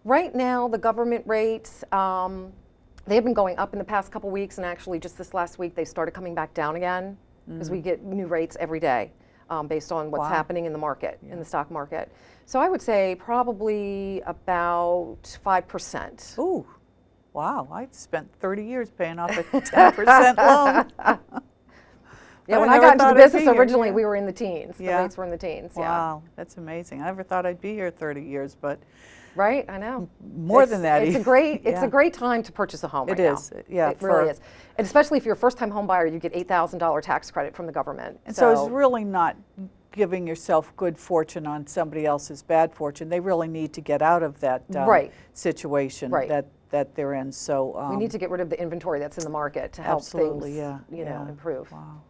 Right now, the government rates, they have been going up in the past couple weeks, and actually just this last week they started coming back down again, because we get new rates every day based on what's happening in the market, in the stock market. So I would say probably about 5%. Ooh, wow, I spent 30 years paying off a 10% loan. Yeah, when I got into the business originally, we were in the teens. The rates were in the teens. Wow, that's amazing. I never thought I'd be here 30 years, but right, I know. More than that. It's a great time to purchase a home right now. It is, yeah. It really is. And especially if you're a first-time home buyer, you get $8,000 tax credit from the government. And so it's really not giving yourself good fortune on somebody else's bad fortune. They really need to get out of that situation that they're in. So we need to get rid of the inventory that's in the market to help things, you know, improve. Wow.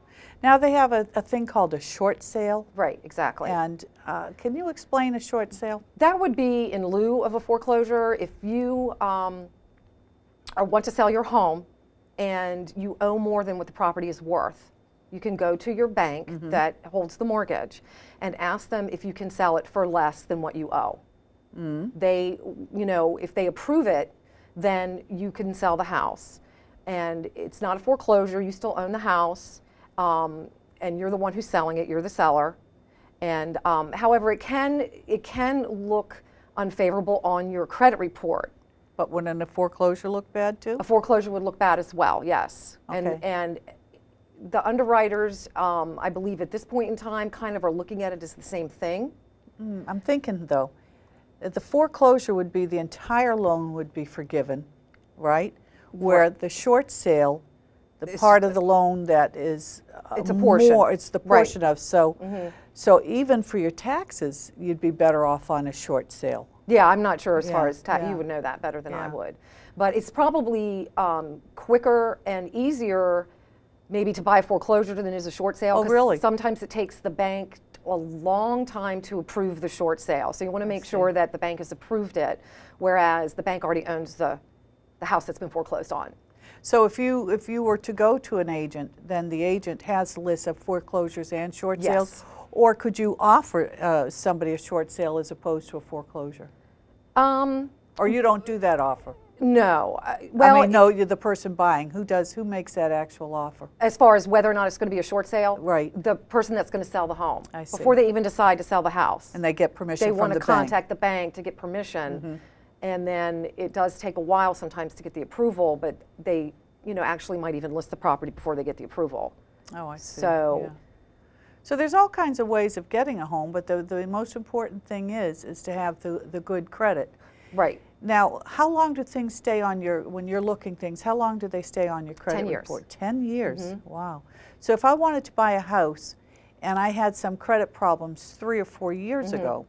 Now they have a thing called a short sale. Right, exactly. And can you explain a short sale? That would be in lieu of a foreclosure. If you want to sell your home and you owe more than what the property is worth, you can go to your bank that holds the mortgage and ask them if you can sell it for less than what you owe. They, you know, if they approve it, then you can sell the house. And it's not a foreclosure, you still own the house. And you're the one who's selling it, you're the seller. And however, it can look unfavorable on your credit report. But wouldn't a foreclosure look bad too? A foreclosure would look bad as well, yes. Okay. And the underwriters, I believe at this point in time, kind of are looking at it as the same thing. I'm thinking though, that the foreclosure would be the entire loan would be forgiven, right? Where the short sale, the part of the loan that is it's a portion. It's the portion of, so so even for your taxes, you'd be better off on a short sale. Yeah, I'm not sure as far as tax, you would know that better than I would. But it's probably quicker and easier maybe to buy a foreclosure than it is a short sale. Oh, really? Sometimes it takes the bank a long time to approve the short sale. So you want to make sure that the bank has approved it, whereas the bank already owns the house that's been foreclosed on. So if you were to go to an agent, then the agent has a list of foreclosures and short sales? Or could you offer somebody a short sale as opposed to a foreclosure? Or you don't do that offer? No. Well, I mean, no, you're the person buying. Who makes that actual offer? As far as whether or not it's going to be a short sale? Right. The person that's going to sell the home. I see. Before they even decide to sell the house. And they get permission from the bank. They want to contact the bank to get permission. And then it does take a while sometimes to get the approval, but they, you know, actually might even list the property before they get the approval. Oh, I see. So, so there's all kinds of ways of getting a home, but the most important thing is to have the good credit. Right. Now, how long do things stay on when you're looking things, how long do they stay on your credit 10 years. report? 10 years? Wow. So if I wanted to buy a house and I had some credit problems 3 or 4 years ago,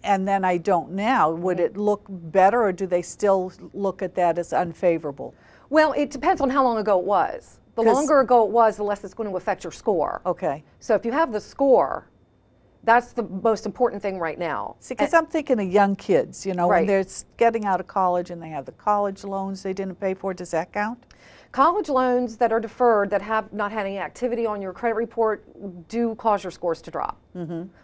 and then I don't now, would it look better, or do they still look at that as unfavorable? Well, it depends on how long ago it was. The longer ago it was, the less it's going to affect your score. Okay. So if you have the score, that's the most important thing right now. See, because I'm thinking of young kids, you know, when they're getting out of college and they have the college loans they didn't pay for, does that count? College loans that are deferred, that have not had any activity on your credit report, do cause your scores to drop.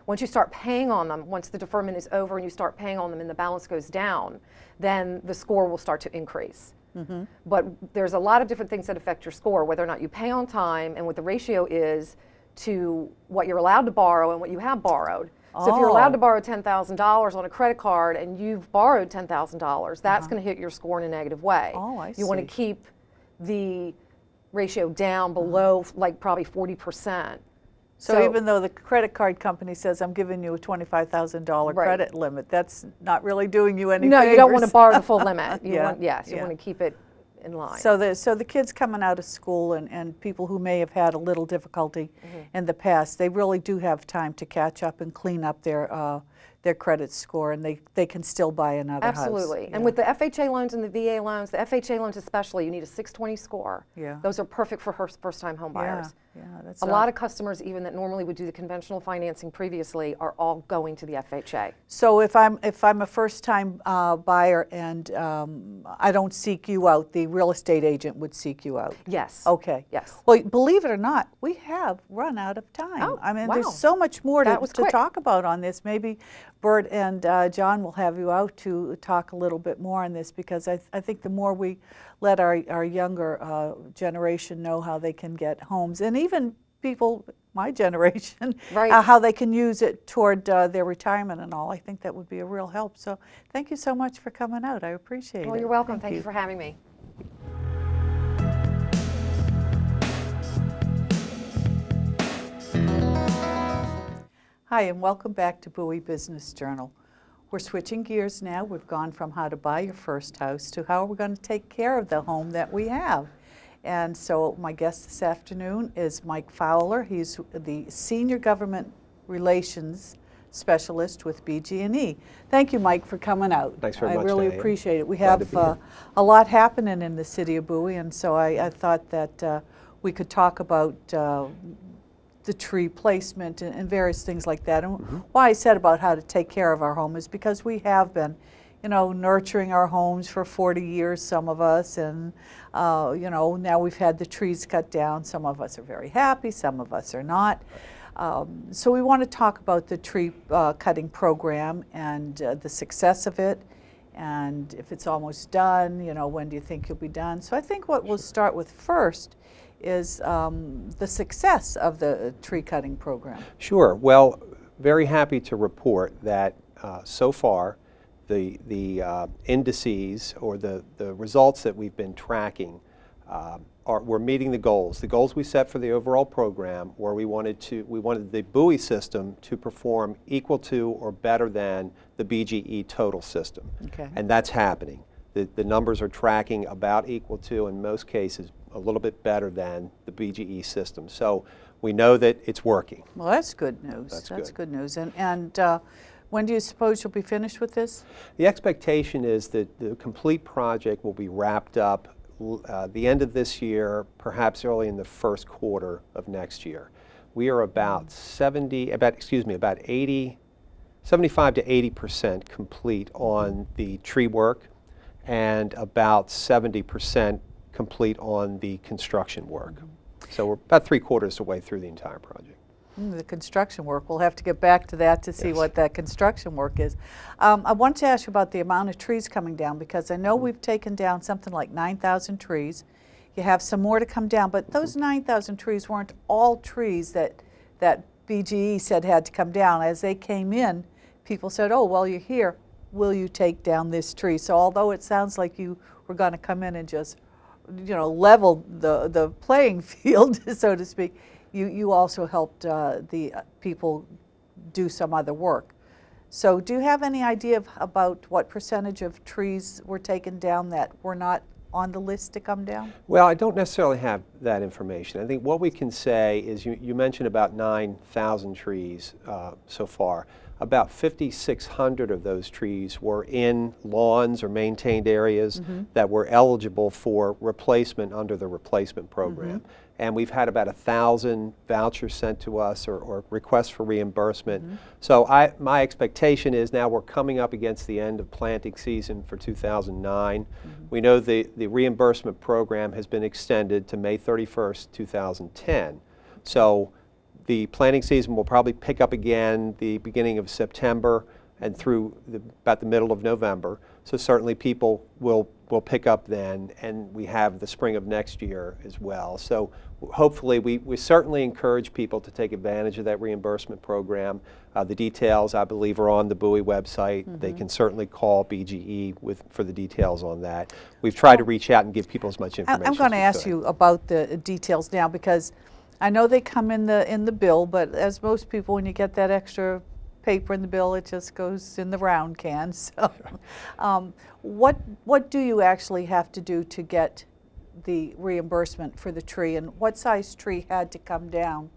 Once you start paying on them, once the deferment is over and you start paying on them and the balance goes down, then the score will start to increase. But there's a lot of different things that affect your score, whether or not you pay on time and what the ratio is to what you're allowed to borrow and what you have borrowed. So if you're allowed to borrow $10,000 on a credit card and you've borrowed $10,000, that's going to hit your score in a negative way. Oh, I see. You want to keep the ratio down below like probably 40%. So even though the credit card company says, I'm giving you a $25,000 credit limit, that's not really doing you any favors. No, you don't want to borrow the full limit. You want to keep it in line. So the kids coming out of school and people who may have had a little difficulty in the past, they really do have time to catch up and clean up their credit score, and they can still buy another house. Absolutely. And with the FHA loans and the VA loans, the FHA loans especially, you need a 620 score. Yeah. Those are perfect for first-time home buyers. Yeah, that's A lot of customers, even that normally would do the conventional financing previously, are all going to the FHA. So if I'm a first-time buyer and I don't seek you out, the real estate agent would seek you out. Yes. Okay. Yes. Well, believe it or not, we have run out of time. Oh, I mean, wow. there's so much more That to was quick. talk about on this. Maybe Bert and John will have you out to talk a little bit more on this, because I think the more we let our younger generation know how they can get homes, and even people my generation, Right. How they can use it toward their retirement and all, I think that would be a real help. So thank you so much for coming out. I appreciate it. Well, you're welcome. Thank you for having me. Hi, and welcome back to Bowie Business Journal. We're switching gears now. We've gone from how to buy your first house to how we're going to take care of the home that we have. And so my guest this afternoon is Mike Fowler. He's the Senior Government Relations Specialist with BGE. Thank you, Mike, for coming out. Thanks very much, I really Diane. appreciate it. We Glad to have be here. a lot happening in the city of Bowie, and so I thought that we could talk about the tree placement and various things like that. And why I said about how to take care of our home is because we have been, nurturing our homes for 40 years, some of us, and now we've had the trees cut down. Some of us are very happy, some of us are not. So we want to talk about the tree cutting program and the success of it, and if it's almost done, when do you think you'll be done? So I think what we'll start with first is the success of the tree cutting program. Sure. Well, very happy to report that so far the indices or the results that we've been tracking we're meeting the goals. The goals we set for the overall program were we wanted the Bowie system to perform equal to or better than the BGE total system. Okay. And that's happening. The numbers are tracking about equal to, in most cases, a little bit better than the BGE system. So we know that it's working. Well, that's good news. That's good news. And when do you suppose you'll be finished with this? The expectation is that the complete project will be wrapped up the end of this year, perhaps early in the first quarter of next year. We are about 75 to 80% complete on the tree work, and about 70% complete on the construction work. So we're about 3/4 of the way through the entire project. The construction work, we'll have to get back to that to see what that construction work is. I want to ask you about the amount of trees coming down, because I know we've taken down something like 9,000 trees. You have some more to come down, but those 9,000 trees weren't all trees that BGE said had to come down. As they came in, people said, oh, well, you're here, will you take down this tree? So although it sounds like you were going to come in and just level the playing field, so to speak, you also helped the people do some other work. So do you have any idea about what percentage of trees were taken down that were not on the list to come down? Well, I don't necessarily have that information. I think what we can say is you mentioned about 9,000 trees so far. About 5,600 of those trees were in lawns or maintained areas that were eligible for replacement under the replacement program. And we've had about 1,000 vouchers sent to us or requests for reimbursement. So my expectation is now we're coming up against the end of planting season for 2009. We know the reimbursement program has been extended to May 31st, 2010. So the planting season will probably pick up again the beginning of September and through about the middle of November. So certainly people will pick up then, and we have the spring of next year as well. So hopefully we certainly encourage people to take advantage of that reimbursement program. The details, I believe, are on the Bowie website. They can certainly call BGE for the details on that. We've tried to reach out and give people as much information I'm going to as we ask could. you about the details now, because I know they come in the bill, but as most people, when you get that extra paper in the bill, it just goes in the round can. So what do you actually have to do to get the reimbursement for the tree, and what size tree had to come down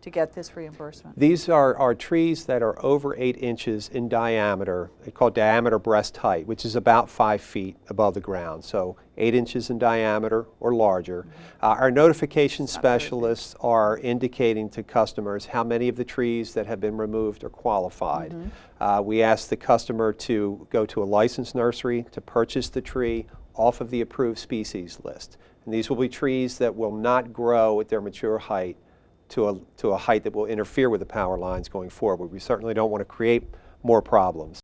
to get this reimbursement? These are trees that are over 8 inches in diameter. They're called diameter breast height, which is about 5 feet above the ground. So 8 inches in diameter or larger. Our notification specialists are indicating to customers how many of the trees that have been removed are qualified. We ask the customer to go to a licensed nursery to purchase the tree off of the approved species list. And these will be trees that will not grow at their mature height to a height that will interfere with the power lines going forward. We certainly don't want to create more problems.